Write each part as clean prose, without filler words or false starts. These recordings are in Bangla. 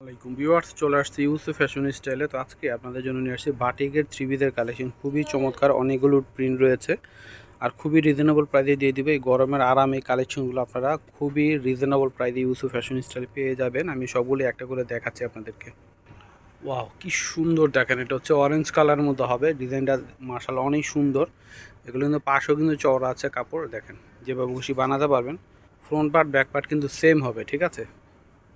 আসসালামাইকুম ভিউয়ার্স, চলে আসছে ইউসুফ ফ্যাশন স্টাইলে। তো আজকে আপনাদের জন্য নিয়ে আসছি বাটিকের থ্রি পিসের কালেকশন। খুবই চমৎকার, অনেকগুলো প্রিন্ট রয়েছে আর খুবই রিজনেবল প্রাইসে দিয়ে দিবে। এই গরমের আরাম এই কালেকশনগুলো আপনারা খুবই রিজনেবল প্রাইসে ইউসুফ ফ্যাশন স্টাইলে পেয়ে যাবেন। আমি সবগুলি একটা করে দেখাচ্ছি আপনাদেরকে। ওয়াও, কি সুন্দর দেখেন! এটা হচ্ছে অরেঞ্জ কালারের মধ্যে হবে। ডিজাইনটা মাশাআল্লাহ অনেক সুন্দর। এগুলো কিন্তু পাশেও কিন্তু চওড়া আছে কাপড়, দেখেন যেভাবে খুশি বানাতে পারবেন। ফ্রন্ট পার্ট ব্যাক পার্ট কিন্তু সেম হবে, ঠিক আছে?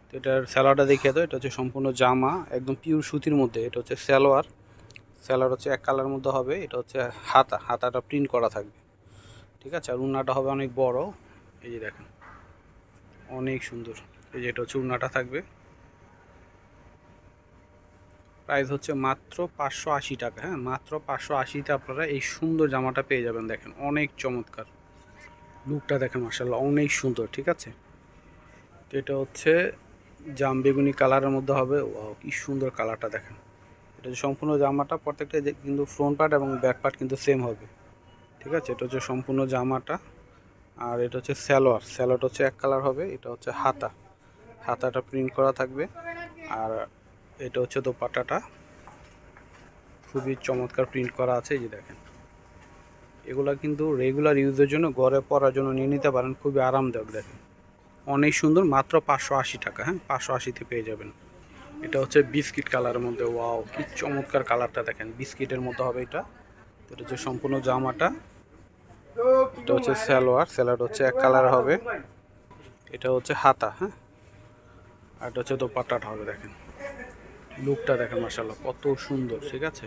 তো এটার স্যালোয়ারটা দেখিয়ে দাও। এটা হচ্ছে সম্পূর্ণ জামা, একদম পিওর সুতির মধ্যে। এটা হচ্ছে স্যালোয়ার। স্যালোয়ার হচ্ছে এক কালার মধ্যে হবে। এটা হচ্ছে হাতাটা প্রিন্ট করা থাকবে, ঠিক আছে? আর উন্নাটা হবে অনেক বড়। এই যে দেখেন, অনেক সুন্দর। এই যে এটা হচ্ছে উন্নাটা থাকবে। প্রাইস হচ্ছে মাত্র 580 টাকা। হ্যাঁ, মাত্র 580তে আপনারা এই সুন্দর জামাটা পেয়ে যাবেন। দেখেন অনেক চমৎকার লুকটা, দেখেন মাশাআল্লাহ অনেক সুন্দর, ঠিক আছে? তো এটা হচ্ছে জাম বেগুনি কালারের মধ্যে হবে। ওয়াও, কি সুন্দর কালারটা দেখেন! এটা হচ্ছে সম্পূর্ণ জামাটা, প্রত্যেকটা কিন্তু ফ্রন্ট পার্ট এবং ব্যাক পার্ট কিন্তু সেম হবে, ঠিক আছে? এটা হচ্ছে সম্পূর্ণ জামাটা। আর এটা হচ্ছে স্যালোয়ারটা হচ্ছে এক কালার হবে। এটা হচ্ছে হাতাটা প্রিন্ট করা থাকবে। আর এটা হচ্ছে দোপাট্টাটা, খুবই চমৎকার প্রিন্ট করা আছে। এই যে দেখেন, এগুলা কিন্তু রেগুলার ইউজের জন্য, ঘরে পরার জন্য নিয়ে নিতে পারেন। খুবই আরামদায়ক, দেখেন অনেক সুন্দর। মাত্র 580 টাকা। হ্যাঁ, 580তে পেয়ে যাবেন। এটা হচ্ছে বিস্কিট কালারের মধ্যে। ওয়াও, কি চমৎকার কালারটা দেখেন! বিস্কিটের মতো হবে এটা। এটা হচ্ছে সম্পূর্ণ জামাটা। এটা হচ্ছে স্যালোয়ার হচ্ছে এক কালার হবে। এটা হচ্ছে হাতা। হ্যাঁ, আর এটা হচ্ছে দোপাট্টাটা হবে। দেখেন লুকটা দেখেন মাশাআল্লাহ কত সুন্দর, ঠিক আছে?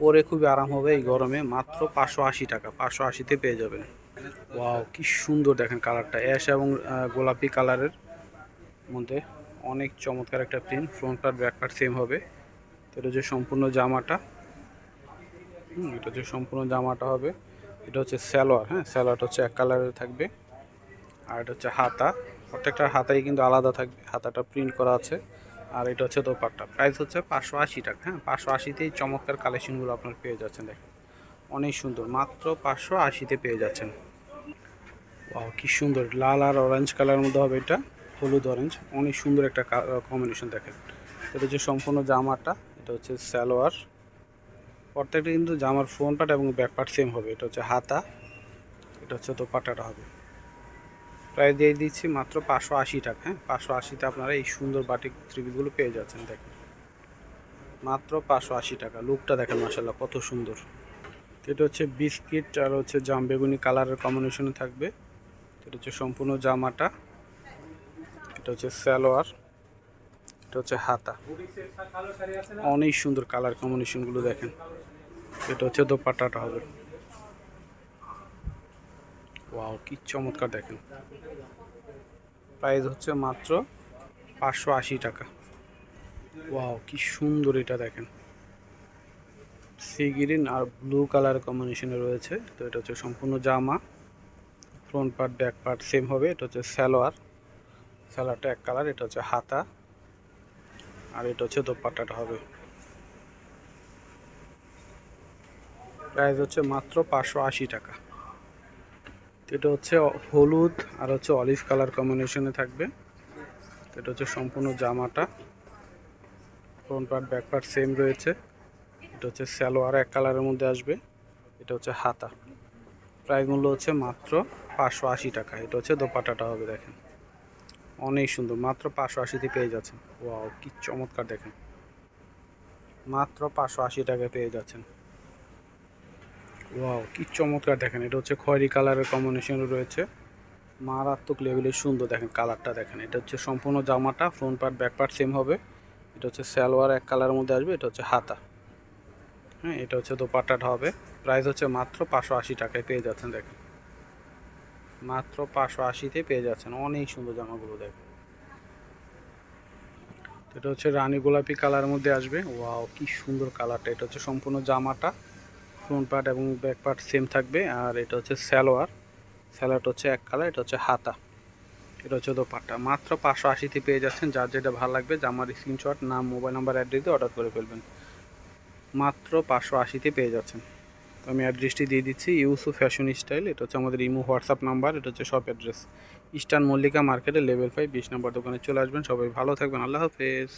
পরে খুবই আরাম হবে এই গরমে। মাত্র 580 টাকা, 580তে পেয়ে যাবেন। ওয়াও, কি সুন্দর দেখেন কালারটা! অ্যাশ এবং গোলাপি কালারের মধ্যে অনেক চমৎকার একটা print. Front part back part same হবে। তো এটা হচ্ছে সম্পূর্ণ জামাটা। এটা হচ্ছে সম্পূর্ণ জামাটা হবে। এটা হচ্ছে স্যালোয়ার। হ্যাঁ, স্যালোয়ারটা হচ্ছে এক কালারের থাকবে। আর এটা হচ্ছে হাতা। প্রত্যেকটা হাতাই কিন্তু আলাদা থাকবে, হাতাটা প্রিন্ট করা আছে। আর এটা হচ্ছে দোপাট্টা। প্রাইস হচ্ছে 580 টাকা। হ্যাঁ, 580তেই চমৎকার কালেকশনগুলো আপনার পেয়ে যাচ্ছেন। দেখেন অনেক সুন্দর, মাত্র 580তে পেয়ে যাচ্ছেন। ওয়াও, কি সুন্দর! লাল আর অরেঞ্জ কালারের মধ্যে হবে এটা, হলুদ অরেঞ্জ। অনেক সুন্দর একটা কম্বিনেশন দেখেন। এটা হচ্ছে সম্পূর্ণ জামাটা। এটা হচ্ছে স্যালোয়ার। প্রত্যেকটা কিন্তু জামার ফ্রন্ট পার্ট এবং ব্যাক পার্ট সেম হবে। এটা হচ্ছে হাতা। এটা হচ্ছে দোপাট্টাটা হবে। প্রায় দিয়ে দিচ্ছি মাত্র 580 টাকা। হ্যাঁ, 580তে আপনারা এই সুন্দর বাটিক থ্রি পিসগুলো পেয়ে যাচ্ছেন। দেখেন মাত্র 580 টাকা। লুকটা দেখেন মাশাআল্লাহ কত সুন্দর! এটা হচ্ছে বিস্কিট আর হচ্ছে জাম বেগুনি কালারের কম্বিনেশনে থাকবে। এটা হচ্ছে সম্পূর্ণ জামাটা। এটা হচ্ছে স্যালোয়ার। এটা হচ্ছে হাতা। অনেক সুন্দর কালার কম্বিনেশনগুলো দেখেন। এটা হচ্ছে দোপাট্টাটা হবে। ওয়াও, কি চমৎকার দেখেন! প্রাইস হচ্ছে মাত্র 580 টাকা। ওয়াও, কি সুন্দর! এটা দেখেন সি গ্রিন আর ব্লু কালার কম্বিনেশনে রয়েছে। তো এটা হচ্ছে সম্পূর্ণ জামা, front part back part same হবে। এটা হচ্ছে স্যালোয়ারটা এক কালার। এটা হচ্ছে হাতা। আর এটা হচ্ছে দোপাট্টাটা হবে। প্রাইস হচ্ছে মাত্র 580 টাকা। এটা হচ্ছে হলুদ আর হচ্ছে অলিভ কালার কম্বিনেশনে থাকবে। এটা হচ্ছে সম্পূর্ণ জামাটা, front part back part same রয়েছে। এটা হচ্ছে স্যালোয়ার এক কালারের মধ্যে আসবে। এটা হচ্ছে হাতা। প্রাইস মূল্য হচ্ছে মাত্র 580 টাকা। এটা হচ্ছে দোপাট্টাটা হবে। দেখেন অনেক সুন্দর, মাত্র 580তে পেয়ে যাচ্ছেন। ওয়াও, কি চমৎকার দেখেন! মাত্র 580 টাকায় পেয়ে যাচ্ছেন। ওয়াও, কি চমৎকার দেখেন! এটা হচ্ছে খয়েরি কালারের কম্বিনেশন রয়েছে। মারাত্মক লেভেলের সুন্দর দেখেন কালারটা দেখেন। এটা হচ্ছে সম্পূর্ণ জামাটা, front part back part same হবে। এটা হচ্ছে সালোয়ার এক কালারের মধ্যে আসবে। এটা হচ্ছে হাতা। হ্যাঁ, এটা হচ্ছে দোপাট্টাটা হবে। প্রাইস হচ্ছে মাত্র 580 টাকায় পেয়ে যাচ্ছেন। দেখেন মাত্র 580তেই পেয়ে যাচ্ছেন। অনেক সুন্দর জামাগুলো দেখেন। এটা হচ্ছে রানী গোলাপি কালারের মধ্যে আসবে। ওয়াও, কি সুন্দর কালারটা! এটা হচ্ছে সম্পূর্ণ জামাটা, ফ্রন্ট পার্ট এবং ব্যাক পার্ট সেম থাকবে। আর এটা হচ্ছে স্যালোয়ারটা হচ্ছে এক কালার। এটা হচ্ছে হাতা। এটা হচ্ছে দোপাট্টা। মাত্র 580তে পেয়ে যাচ্ছেন। যার যেটা ভালো লাগবে জামার স্ক্রিনশট, নাম, মোবাইল নাম্বার, অ্যাড্রেস দিয়ে অর্ডার করে ফেলবেন। মাত্র 580তে পেয়ে যাচ্ছেন। তো আমি অ্যাড্রেসটি দিয়ে দিচ্ছি, ইউসুফ ফ্যাশন স্টাইল। এটা হচ্ছে আমাদের ইমো হোয়াটসঅ্যাপ নাম্বার। এটা হচ্ছে শপ অ্যাড্রেস ইস্টার্ন মল্লিকা মার্কেটে লেভেল 5 20 নম্বর দোকানে চলে আসবেন। সবাই ভালো থাকবেন। আল্লাহ হাফেজ।